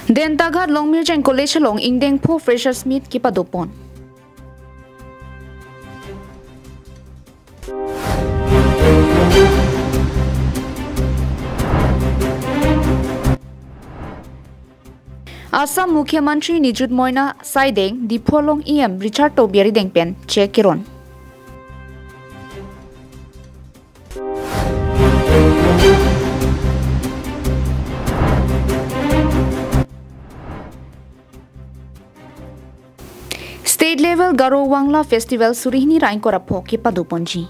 Den Taghat Longmirjang College Long Ingdeng Po Freshers Meet Kipadopon. Assam Mukhyamantri Nijut Moina Saideng Dipolong EM Richard Tobiari Dengpen Chekiron. State level Garo Wangla Festival Surihni Rainkorapo Kipaduponji.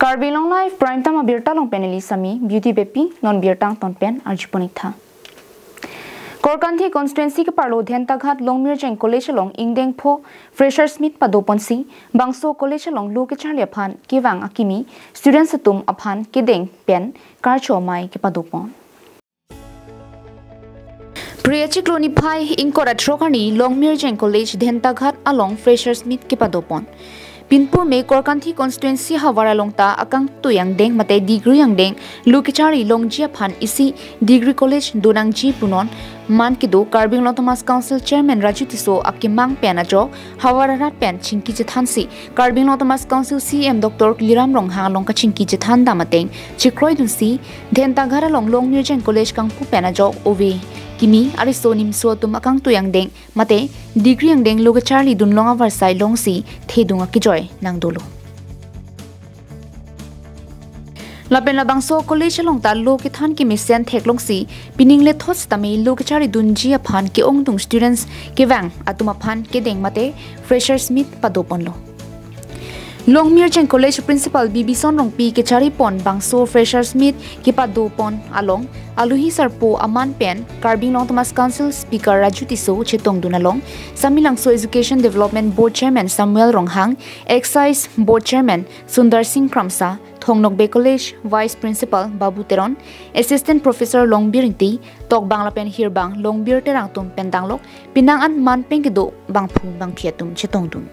Karbi Anglong Live Prime Time Abirta Long Peneli Sami Beauty Bepi Non Birtang Ton Pen Arjiponitha. Korkanthi constituency ke Parlo Den Taghat Longmirjang College Long Ingdeng Po Freshers Meet Padoponsi Bangso College Long Lu ke Charlie Aphan Kiwang Akimi Students Atum Aphan Kideng Pen Karcho Mai ke Padopon. Priyachikloni Pai Inkora Trokani Longmirjang College Den Taghat along Freshers Meet ke Padopon. Pinpur me Korkanthi constituency Hawara Longta akang tuyang deng mate degree yang deng Lukichari Longjia Phan isi degree college Dunangji Punon Man Kido Karbi Anglong Thomas Council Chairman Raju Tiso Akimang Penajo Hawara Rat Pen Chinki Jithansi Karbi Anglong Thomas Council CM Dr. Liram Rongha Long ka Chinki Jithan Damateng Chikroi Dunsi Den Taghara Long Longmirjang College Kangpu Penajo Ove Kimi arisonim so tum akang tuyang deng mate degree yang deng loga Charlie dun longa varsai longsi thedunga ki joy nang dolo lapen labang so college long ta lo ki than ki mission thek longsi pining le thos tami loga Charlie dun ji aphan ki ong tung students ki wang atuma phan ke deng mate freshers meet padopon lo Longmirjang College Principal Bibison Rongpi ke Chari Pon Bangso Freshers Meet Kipado Pon Along Aluhi Sarpo Aman Pen Karbi Anglong Thomas Council Speaker Raju Tiso Chetong Dunalong Samilangso Education Development Board Chairman Samuel Ronghang Excise Board Chairman Sundar Singh Kramsa Thongnok Bay College Vice Principal Babu Teron Assistant Professor Longbir Inti Tok Bangla Pen Hirbang Longbir Terang Tum Pendanglok Pinangan Man Pengido Bangphu Bang Phiatum Chetong Dun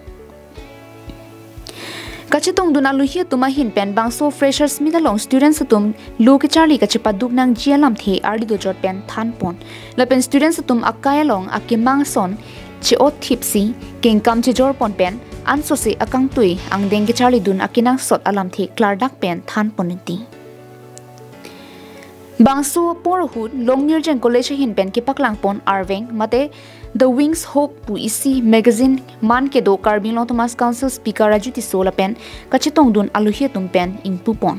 Kachetong dun aluhi tumahin pen bangso freshers meet along students atum lu ke Charlie kachipaduk nang jialam the ardi do jot pen than pon lapen students atum akaya long akimang son che ot tipsi king kam che jor pon pen anso se akang tui ang deng ke Charlie dun akinang sot alam the klardak pen than poniti bangso porhut Longmirjang College hin pen ki paklang pon arveng mate The Wings Hope pu isi magazine man ke do Karbi Anglong Thomas Council Speaker Raju Tiso pen kachitong dun aluhi tum pen ing pupon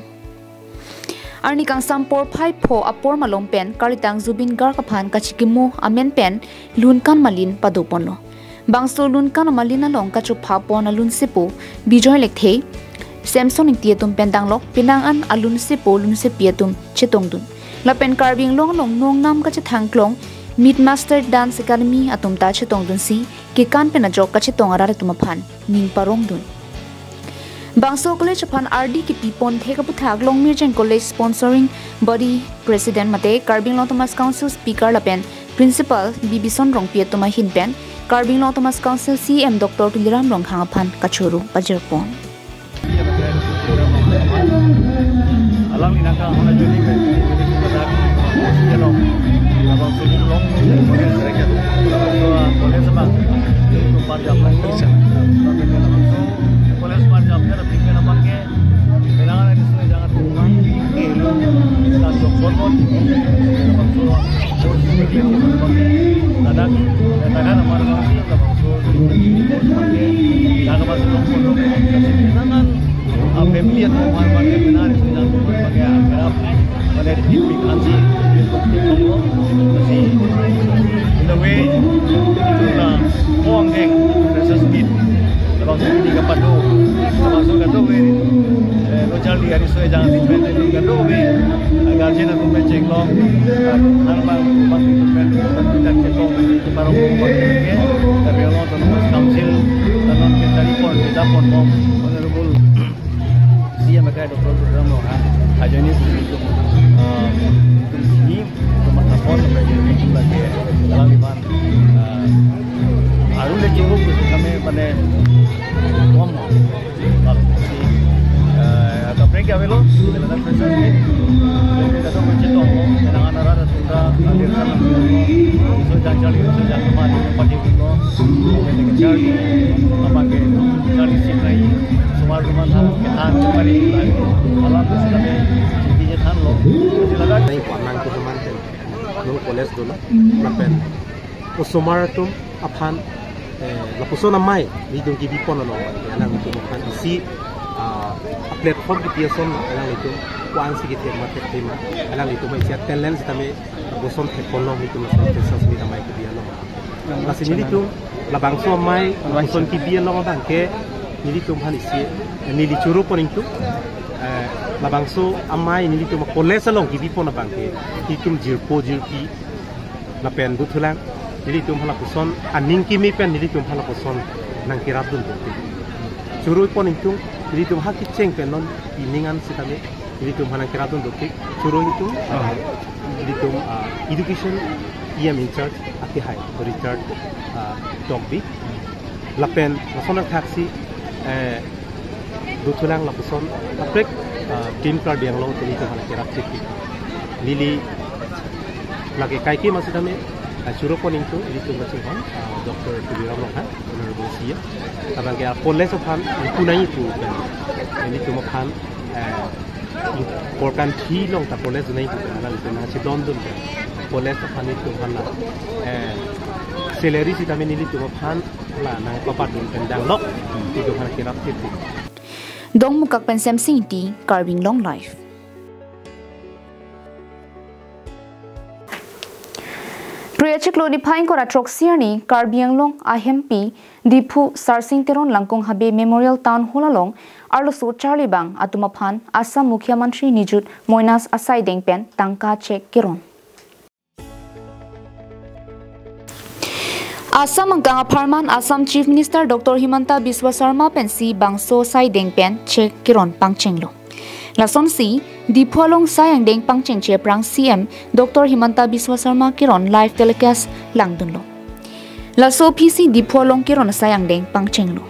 arni kang sampor phai pho apor malong pen karitang Zubin Gar kaphan kachikimo amen pen lunkan malin padopon lo bangso lunkan malin along kachu phapon alun sipo bijoy lekthe Samson ing tietum pen danglok pinangan alun sipo lun se pietum chetong dun lapen Karbi Anglong long nong nam kachithang klong Meet Master Dance Academy atum ta chetong dun si ki kan pena jok ka chetong arare tumaphan ning parong dun Bangso College phan RD ki pipon theka puthak Longmirjang College sponsoring body president mate Karbi Anglong Thomas Council Speaker lapen Principal Bibison Rongpi tuma hin pen Karbi Anglong Thomas Council CM Dr. Liram Ronghang phan kachuru pajerpon alam inaka hona jodi pe abang sini long boleh mereka boleh sebab itu pajak lagi boleh pajak ada tinggal apa ke bilangan ini sudah jangan rumah itu dan doktor pun kadang nama orang sih tak maksud jangan masuk pun jangan family atau orang yang benar itu jangan pakai akrab pada tipik ansi masih in the way itu na uang deng proses speed kalau sudah dapat tu masuk ke tu lo cari hari sudah jangan dipendek ke tu agar jenak tu menceng long harapan bantu tu pendek dan cekong baru pakai tapi Allah tu mas council dan kita report kita pun mau honorable dia mereka doktor program lo aja ni untuk ini tempat apa yang lagi dalam iman arul le cukup kami pada Charlie, Amage, Charlie Sinai, Sumarman, Ketan, Mari, Alam Same, Sigi Tan Lo, Silaga. Naik warna itu teman ten, nung koles dulu, napen. Usumaratum aphan, lapuson amai, lidung kibi pon lo, alang itu makan isi, platform kita son, alang itu, kuan sigi tema tema, alang itu macam talent kami, lapuson teknolog itu macam sensasi kita mai kibi lo. Masih ni itu, labang so amai, lapuson kibi lo orang ke, ni itu mahal isi, ni di curu pon itu. Labang so amai ni itu koles long kibi pon abang ke, itu jirpo jirpi, napen du tulang. Jadi tu malah puson, aning kimi pen jadi tu malah puson nang kirap dun tu. Curu pon itu, jadi tu malah kiceng pen non iningan si kami, jadi tu malah kirap dun tu. Curu itu, jadi tu education in charge aki hai, Richard Dogby. Lapen, lasonan taksi, dutulang lapuson, aprek tim Karbi Anglong jadi tu malah kirap cek. Lili lagi kaiki masih kami. Curu pon itu macam kan, Dr. Karbi Anglong kan, Honorable Sia. Abang kaya koles aphan, itu naik itu kan, ini tu aphan, important thi long tak koles naik itu kan, lalu tu nasi London kan, koles aphan itu aphan lah, salary si kami ini tu aphan lah, nang papat dun pendang lok, itu aphan kirap itu. Dong mukak pensem sinti Karbi Anglong life. Priachiklo di paing kora troksiar ni Karbi Anglong ahempi dipu sarsing teron langkong habe Memorial Town Hall along arloso Charlie Bang atumaphan Assam Mukhyamantri nijut Moinas Asai Dengpen tangka cek kiron. Assam angkang aparman Assam Chief Minister Dr. Himanta Biswa Sarma pensi bangso Sai Dengpen cek kiron pangchenglo. Lason si Dipualong sayang deng pangcheng che prang CM Dr. Himanta Biswa Sarma kiron live telecast langdunlo. Laso PC Dipualong kiron sayang deng pangcheng lo.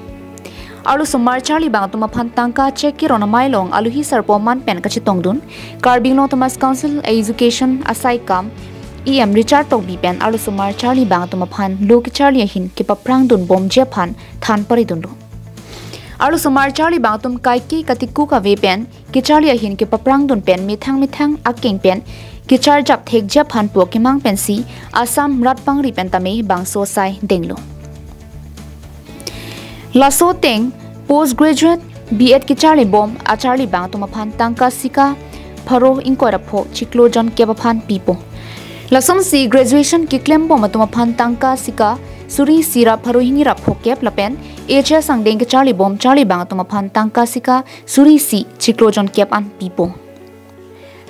Alu sumar Charlie bang tumaphan tangka che kiron mailong aluhi sarpo man pen kachitong dun Karbi Anglong Thomas Council Education asai kam EM Richard Togbi pen alu sumar Charlie bang tumaphan lok Charlie hin kipaprang dun bom jephan than pari dunlo. Alu sumar Charlie bang tum kaiki katiku ka ve pen ki Charlie ahin ki paprang dun pen mithang akeng pen ki char jap thek jap han po ki mang pen si Assam rat pangri pen tame bang so sai denglo. Laso teng postgraduate B.Ed ki Charlie bom a Charlie bang tum aphan tangka sika pharo inkora pho chiklo jon ke baphan pipo. Lasom si graduation ki claim bom tum aphan tangka sika Suri sira pharo hingira phokep lapen HS angdeng ke Charlie bom Charlie bang tum aphan tangka sika Suri si chiklojon kep an pipo.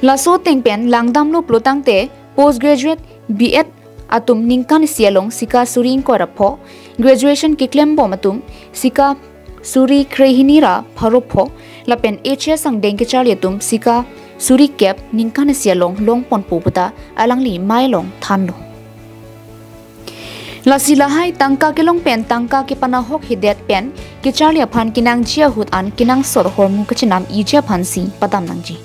Laso tengpen langdam lo plotang te postgraduate B.Ed atum ningkan sialong sika Suri inkora pho graduation ki claim bom atum sika Suri krehinira pharo pho lapen HS angdeng ke Charlie atum sika Suri kep ningkan sialong long pon puputa alangli mailong thanlo. Lasilahai tangka kelong pen tangka ke panahok hidet pen ke Charlie aphan kinang jia hut an kinang sor hormu kachinam ija phansi padam nangji.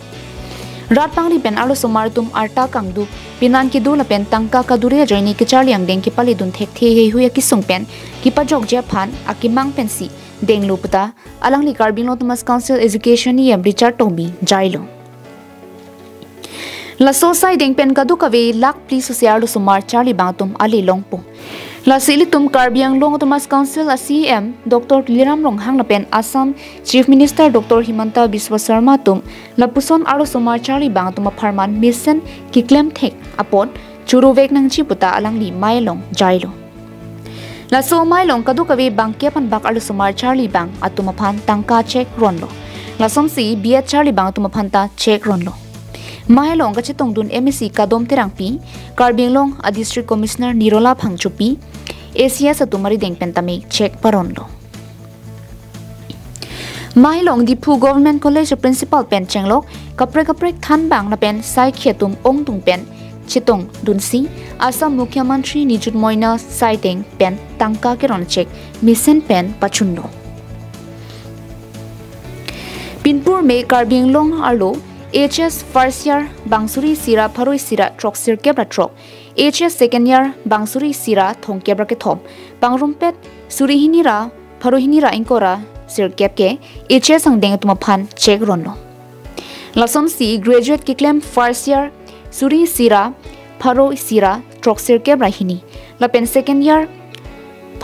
Rat pangri pen alo somar tum arta kangdu pinan ki dula pen tangka kadure joini ke Charlie ang deng ki pali dun thek the he huya ki sung pen ki pajok je phan akimang pen si deng luputa alangli Karbi Anglong Thomas Council Education ni Richard Togbi jailo. Laso sai deng pen kadu kave lak pli sosial somar Charlie bangtum ali longpo. Lasili tum Karbi Anglong Thomas Council CM Dr. Liram Ronghang lapen Assam Chief Minister Dr. Himanta Biswa Sarma tum lapuson aro somar Charlie bang tum pharman mission ki claim thek apon churu vek nang chi puta alangli mailong jailo. Laso mailong kadu kave bang kepan bak aro somar Charlie bang atuma phan tangka check ronlo. Lasom si B.Ed Charlie bang atuma phanta check ronlo. Mailong ka chitong dun MEC kadom terangpi Karbi Anglong a District Commissioner Nirola Phangchupi Asia satumari deng pentame check paronlo. Mailong Dipu Government College Principal pen chenglok kaprek than bang na pen sai khetum ong tung pen chitong dunsi Assam Mukhyamantri nijut moina sai deng pen tangka ke ron check mission pen pachunlo. Pinpur me Karbi Anglong arlo HS first year bangsuri sira pharoi sira troksir kebra trok HS second year bang suri sira thong kebra ke thom pangrumpet suri hinira pharo hinira inkora sir kep ke HS ang deng tuma phan check ronno lason si graduate ki claim first year suri sira pharo sira trok sir kebra hini lapen second year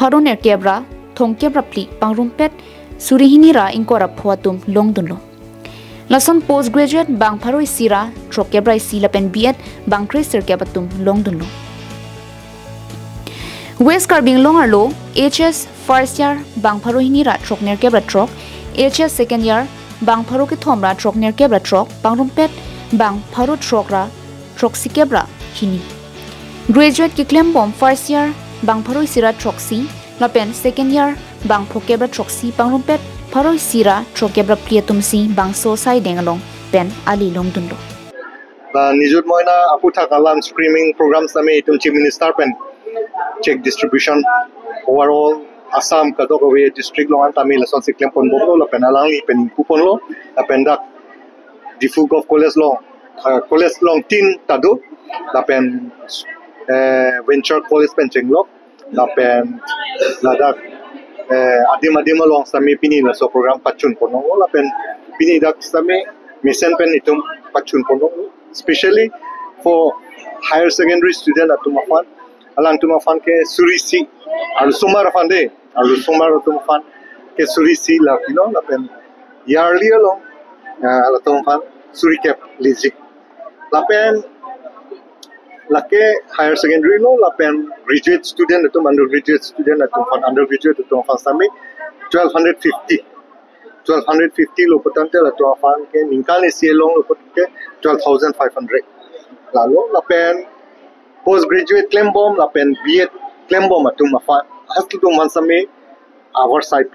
pharo ner kebra thong kebra pli pangrumpet suri hinira inkora phuatum longdunlo lason postgraduate bang pharoi sira troke brai sila pen biat bang kreser ke batum longdunlo West Karbi Anglong arlo HS first year bang pharoi hinira trokner ke trok HS second year bang pharo ke thomra trokner ke trok pangrumpet bang pharo trokra trok sikebra hini graduate ki claim bomb first year bang pharoi sira troksi lapen second year bang phokebra troksi pangrumpet Paroi sira trokebra pliatum si bangso sai dengalong pen ali longdunlo. Nijut moina aputa kalam screaming programs sami itum chief minister pen check distribution overall Assam Kadokawe district longan Tamil son siklem pon boblo la pen alangi pen kupon lo la pen dak difu of college long tin tadu la pen venture college pen chenglok la pen la dak adim long sami pini la so program pachun pono la pen pini dak sami mission pen itum pachun pono especially for higher secondary student atumafan alang tumafan ke surisi al sumar fande al sumar tumafan ke surisi la la pen yearly long ala tumafan suri cap lizi la pen lake higher secondary lo la pen graduate student atum undergraduate student atum undergraduate atum sami 1250 lo potante la atum ke ningkal sielong lo potke 12500 lalu la pen postgraduate claim bomb la pen B.Ed claim bomb atum afan hastu tum sami hours IP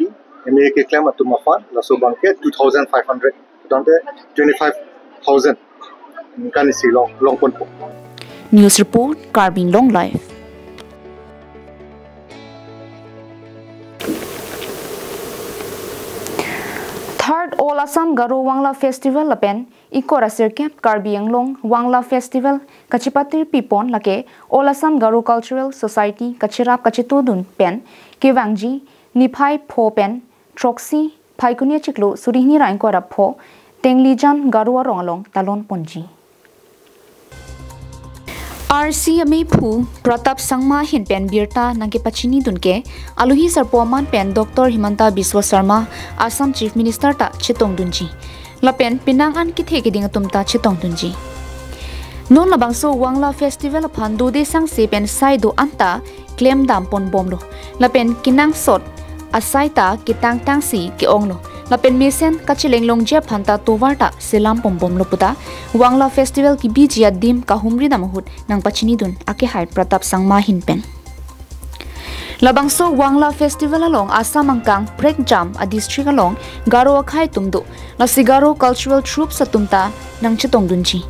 MA ke claim atum afan la so banke 2500 potante 25000 ningkal sielong long pon News report Karbi Anglong live. Third All Assam Garo Wangla Festival lapen ikora sirkep Karbi Anglong Wangla Festival kachipatir pipon lake All Assam Garo Cultural Society kachirap kachitodun pen kewangji niphai pho pen troxi phaikunia chiklo surihni rain kora pho tenglijan Garuwa rongalong talon ponji RCMA Phu Pratap Sangma Hin Pen Birta Nangke Pachini Dunke Aluhi Sarpoman Pen Dr. Himanta Biswa Sarma Assam Chief Minister Ta Chetong Dunji La Pen Pinangan Kithe Kiding Tumta Chetong Dunji Non Labangso Wangla Festival Pandu De Sang Se Pen Saido Anta Claim Dam Pon Bomlo La Pen Kinang Sot Asaita Kitang Tangsi Ki Onglo La pen mesen kachileng longje phanta towarta selam pombom loputa Wangla Festival ki bijia dim kahumri damahut nang pachini dun ake hai Pratap Sangma hin pen Labangso Wangla Festival along Assam angkang prek jam a district along Garo akhai tumdu la sigaro cultural troops atumta nang chetong dunchi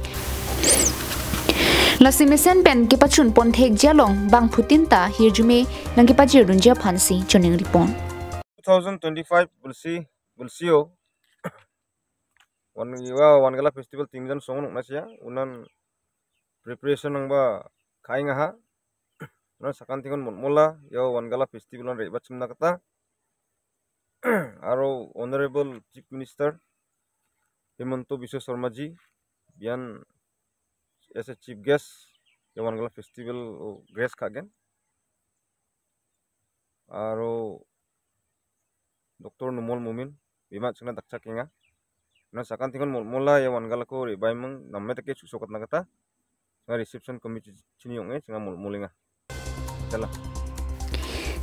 La simesen pen ke pachun pon thek jalong bang phutinta hirjume nang ke pajir dunja phansi choning ripon 2025 we'll see you one gala festival tingjan song nasya unan preparation nang ba khainga ha na sakantingon mola yo one gala festival on reba chimna kata aro honorable chief minister Himanta Biswa Sarma ji bian as a chief guest yo one gala festival guest khagen aro Dr. Numol Mumin Bima chuna dakcha kinga na sakantingon mola ya wan galako re baimang namme take susokot nagata nga reception committee chiniong chinga mulinga chala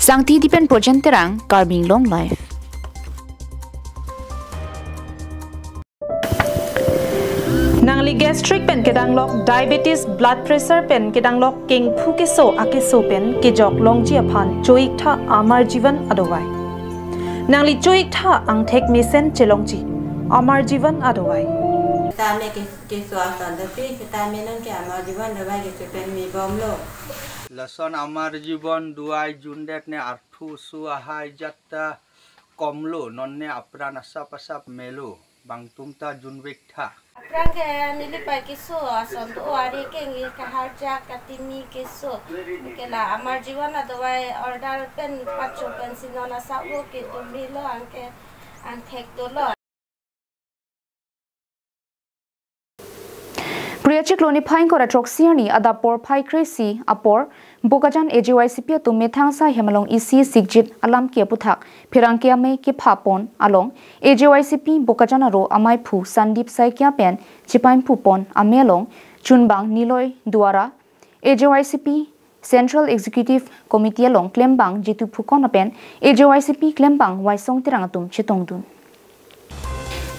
Sangti dipen project terang Karbi Anglong live Nangli gastric pen kedanglok diabetes blood pressure pen kedanglok king phukeso akeso pen kejok longji aphan choik tha amar jivan adowai Nangli choik tha ang thek misen chelongji Amar Jivan adowai. Tame ke swastan tapi tame nang ke Amar Jivan adowai ke sepen mi bomlo. Lason Amar Jivan duai jundet ne arthu suahai jatta komlo nonne apran asap asap melo bang tumta junwek tha Rangke nilipai kiso ason tu ari kengi kaharja katimi kiso kela amar jiwan adawai order pen pacho pen sinona sabo ki tumilo anke anthek dolo Priachik loni phain kora troxiani adapor phai kresi apor bokajan AJYCP tu methangsa hemalong isi sigjit alam ke puthak phirangke ame ke phapon along AJYCP bokajan aro amai phu sandip sai kya pen chipain phu pon amelong chunbang niloi duara AJYCP Central Executive Committee along klembang jitu phu kon pen AJYCP klembang waisong tirangatum chitongdun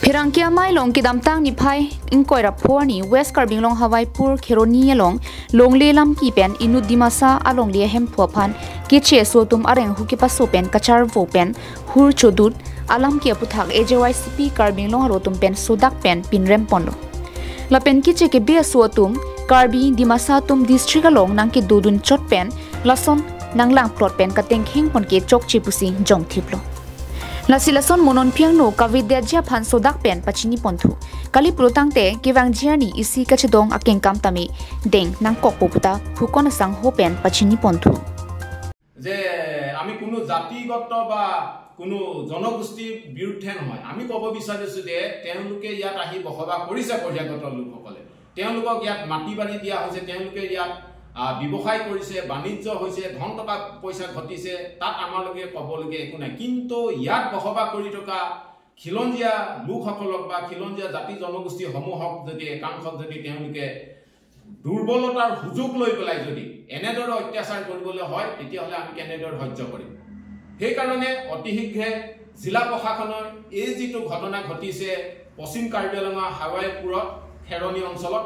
Pirangkia mai long kidam tang ni phai ingkoi ra phorni West Karbi Anglong Hawai Pur Kheroni along longle lam ki pen inu dimasa along le hem phophan ki che so tum areng hu ki paso pen kachar vo pen hur chodut alam ki aputhak AJYCP Karbi Anglong ro tum pen sodak pen pinrem ponlo la pen ki che ke be so tum Karbi dimasa tum district along nang ki dudun chot pen lason nanglang plot pen kateng kheng pon ke chok chi pusi jong thiplo Lasilason monon piang no kavidya jia phan sodak pen pachini ponthu kali protang te kiwang jiani isi kachedong akeng kam tami deng nang kok poputa phukon sang ho pen pachini ponthu je ami kuno জাতিগত বা কোনো জনগোষ্ঠীৰ বিৰুদ্ধে নহয় আমি কব বিচাৰিছো যে তেওঁলোকে ইয়াত আহি বসবাস কৰিছে পৰ্যায়গত লোকসকলে তেওঁলোকক ইয়াত মাটি বাৰী দিয়া হৈছে তেওঁলোকে ইয়াত ব্যৱসায় কৰিছে বাণিজ্য হৈছে ধন টকা পইচা ঘটিছে তাত আমালকে কবলকে একো নাই কিন্তু ইয়াত বসবাস কৰি থকা খিলঞ্জিয়া লোকসকলক বা খিলঞ্জিয়া জাতি জনগোষ্ঠী সমূহক যদি একাংশক যদি তেওঁলোকে দুৰ্বলতাৰ সুযোগ লৈ পেলাই যদি এনেদৰে অত্যাচাৰ কৰিবলৈ হয় তেতিয়াহলে আমি কেনেদৰে সহ্য কৰিম সেই কাৰণে অতি শীঘ্ৰে জিলা প্ৰশাসনৰ এই যিটো ঘটনা ঘটিছে পশ্চিম কাৰ্বি আংলঙৰ হাৱাইপুৰত খেৰনি অঞ্চলত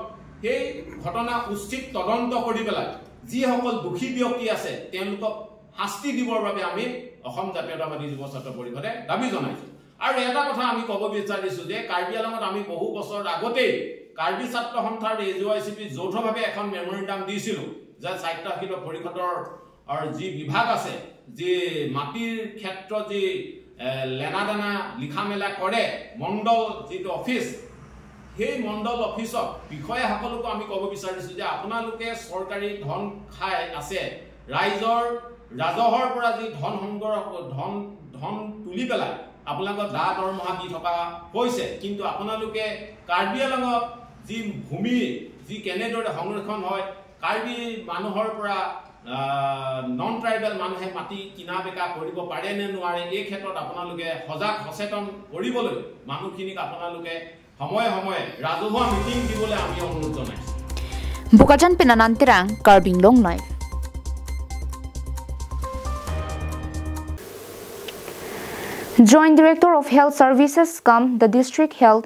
এই ঘটনা উচিত তদন্ত কৰি পেলাই যিসকল দোষী ব্যক্তি আছে তেওঁলোকক শাস্তি দিবৰ বাবে আমি অসম জাতীয়তাবাদী যুৱ ছাত্ৰ পৰিষদে দাবী জনাইছো আৰু এটা কথা আমি কব বিচাৰিছো যে কাৰ্বি আংলঙত আমি বহু বছৰ আগতেই কাৰ্বি ছাত্ৰ সন্থাৰ AJYCP যৌথভাৱে এখন মেমৰিণ্ডাম দিছিলো যে স্বায়ত্তশাসিত পৰিষদৰ আৰু যি বিভাগ আছে যে মাটিৰ ক্ষেত্ৰ যে লেনাদানা লিখা মেলা কৰে মণ্ডল যিটো অফিচ সেই মণ্ডল অফিসক বিষয় সকলক আমি কব বিচাৰিছো যে আপোনালোকে সৰকাৰি ধন খাই আছে ৰাইজৰ ৰাজহৰ পৰা যি ধন সংগ্ৰহ ধন তুলি পেলাই আপোনালোকৰ দা দৰমহা দি থকা হৈছে কিন্তু আপোনালোকে কাৰ্বি আংলঙত যি ভূমি যি কেনেদৰে সংৰক্ষণ হয় কাৰ্বি মানুহৰ পৰা নন ট্ৰাইবেল মানুহে মাটি কিনা বেকা কৰিব পাৰে নে নোৱাৰে এই ক্ষেত্ৰত আপোনালোকে সজাগ সচেতন কৰিবলৈ মানুহখিনিক আপোনালোকে সময় সময় ৰাজহুৱা মিটিং দিবলৈ আমি অনুৰোধ জনাইছো Bukajan pinanantirang Karbi Anglong live Joint Director of Health Services come the District Health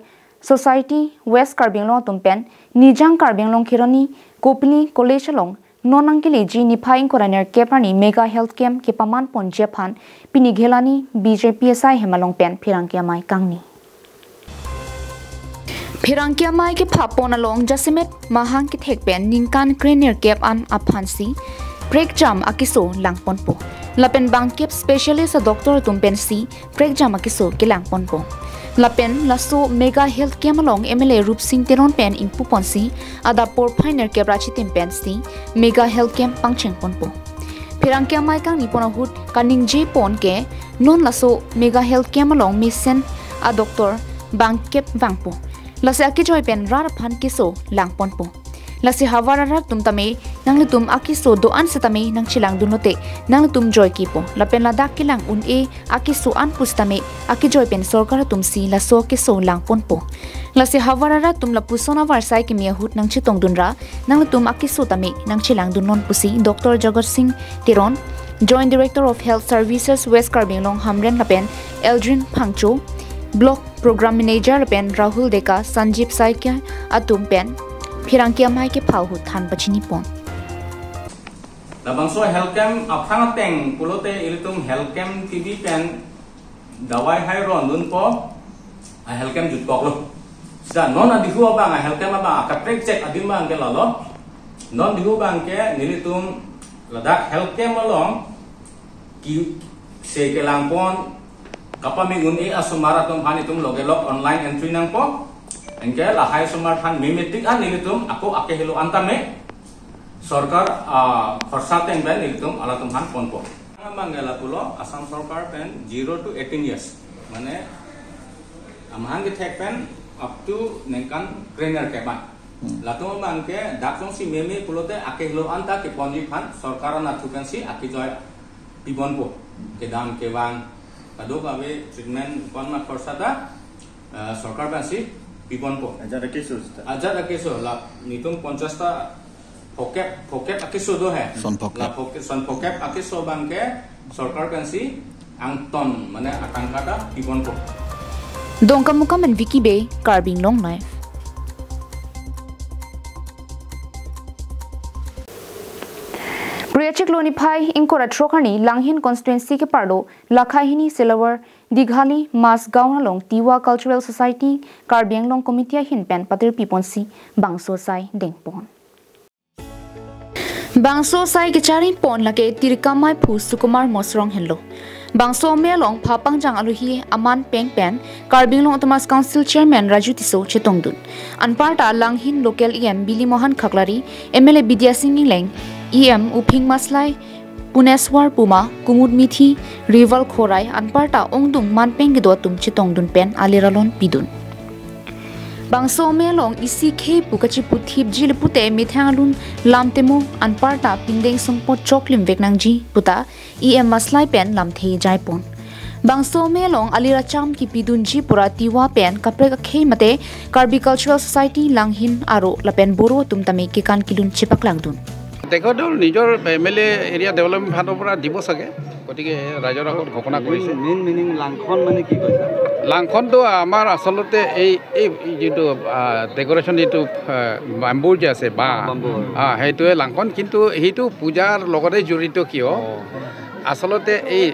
Society West Karbi Anglong tumpen Nijang Karbi Anglong Khironi Kopli College along nonangkili ji nipaing koraner kepani mega health camp ke paman pon Japan pinighelani BJPSI hemalong pen phirangkia mai kangni Phirangkia mai ke phapon along jasimet mahang ki thek pen ningkan cranial cap an aphansi break jam akiso langpon po lapen bang cap specialist a doctor tumpen si break jam akiso ke langpon po lapen laso mega health camp along MLA Rup Singh Teron pen impu ponsi ada por pioneer cap rachi tim pen si mega health camp pangcheng pon po Phirangkia mai kang ni pona hut kaning je pon ke non laso mega health camp along mission a doctor bang cap bang po Lasi akijoy pen rar phan kiso langpon po. Lasi hawararak tum tame nang tum akiso doan sa tame nang chilang dunote nang tum joy kipo. Lapen ladak kilang un e akiso an pustame akijoy pen sorkar tum si laso kiso langpon po. Lasi hawararak tum lapusona warsai ki miyahut nang chitong dunra nang tum akiso tame nang chilang dunon pusi Dr. Jagat Singh Tiron Joint Director of Health Services West Karbi Anglong Hamren Lapen Eldrin Phangcho Block Program Manager pen Rahul Deka Sanjeev Saikya atum pen Phirangkia mai ke phau hu than pachini pon Labangso health camp aphang teng pulote ilitum health camp TV pen dawai hai ron dun po a health camp jut kok lo sa non adihu bang a health camp ba ka trek check adim bang ke lalo non dihu bang ke nilitum ladak health camp along ki se ke langpon kapami gun e asumara tum hani tum logelok online entry nang po engke lahai sumar than mimetik an ilitum aku ake helu antame sarkar khorsa teng ben ilitum alatum han ponpo mangela pulo Assam sarkar pen 0 to 18 years mane amhan ke thek pen up to nengkan trainer ke ban latung bangke dakong si meme pulote ake helu anta ke ponji phan sarkara na thukan si ake joy pibonpo ke dam ke wang kado kabe treatment kon ma khorsa ta sarkar basi pibonpo aja da keso la nitung 50 ta Pokep akiso do hai la pokep akiso bangke sarkar kansi angton mane akan kada pibon ko dongka muka men wiki be Karbi Anglong live Priachik loni phai inkora trokhani langhin constituency ke pardo lakhahini silver dighali mas gauna long tiwa cultural society Karbi Anglong committee hin pen patir piponsi bangso sai dengpon Bangso sai ke chari pon lake tirkamai phu sukumar mosrong hello Bangso melong phapang jang aluhi aman peng pen Karbi Anglong Autonomous Council chairman Raju Tiso chetongdun anparta langhin local em Bili Mohan Khaklari MLA Bidya Singh Leng em Uping Maslai Puneswar Puma Kumud Mithi Rival Khorai anparta ongdung manpeng gidotum chetongdun pen aliralon pidun Bangso melong isi khe pukachi puthip jil pute mithangalun lamtemo anparta pindeng songpo choklim veknangji puta em maslai pen lamthei jaipon Bangso melong alira cham ki pidunji pura tiwa pen kapre khe mate Karbi Cultural Society langhin aro lapen boro tumtame ke kan kilun chipak langdun তেখেতৰ নিজৰ MLA area development ফাণ্ডৰ পৰা দিব চাগে গতিকে ৰাইজৰ আগত ঘোষণা কৰিছে মেইন মিনিং লাংখন মানে কি কৈছে লাংখনটো আমাৰ আচলতে এই যিটো ডেকৰেশ্যন যিটো বাম্বুৰ যে আছে বা সেইটোৱে লাংখন কিন্তু সেইটো পূজাৰ লগতে জড়িত কিয় আচলতে এই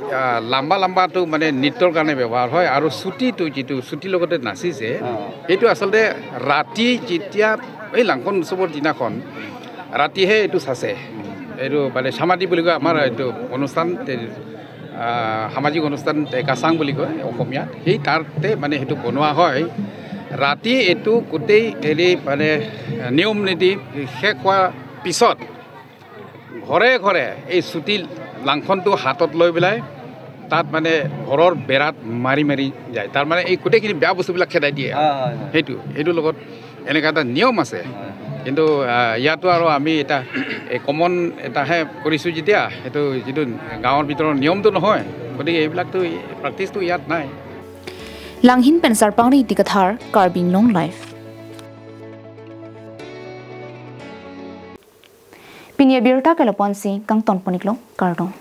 লম্বা লম্বাটো মানে নৃত্যৰ কাৰণে ব্যৱহাৰ হয় আৰু চুটিটো যিটো চুটিৰ লগতে নাচিছে সেইটো আচলতে ৰাতি যেতিয়া এই লাংখন উৎসৱৰ দিনাখন ৰাতিহে এইটো চাচে এইটো মানে সমাধি বুলি কয় আমাৰ এইটো অনুষ্ঠান সামাজিক অনুষ্ঠান কাছাং বুলি কয় অসমীয়াত সেই তাতে মানে সেইটো বনোৱা হয় ৰাতি এইটো গোটেই হেৰি মানে নিয়ম নীতি শেষ হোৱাৰ পিছত ঘৰে ঘৰে এই চুটি লাংখনটো হাতত লৈ পেলাই তাত মানে ঘৰৰ বেৰাত মাৰি মাৰি যায় তাৰ মানে এই গোটেইখিনি বেয়া বস্তুবিলাক খেদাই দিয়ে সেইটো লগত এনেকুৱা এটা নিয়ম আছে কিন্তু ইয়াতো আৰু আমি এটা কমন এটাহে কৰিছোঁ যেতিয়া সেইটো যিটো গাঁৱৰ ভিতৰৰ নিয়মটো নহয় গতিকে এইবিলাকতো প্ৰেক্টিছটো ইয়াত নাই Langhin pensar pangri tikathar Karbi Anglong live Pinia birta kalaponsi kang ton poniklong kardong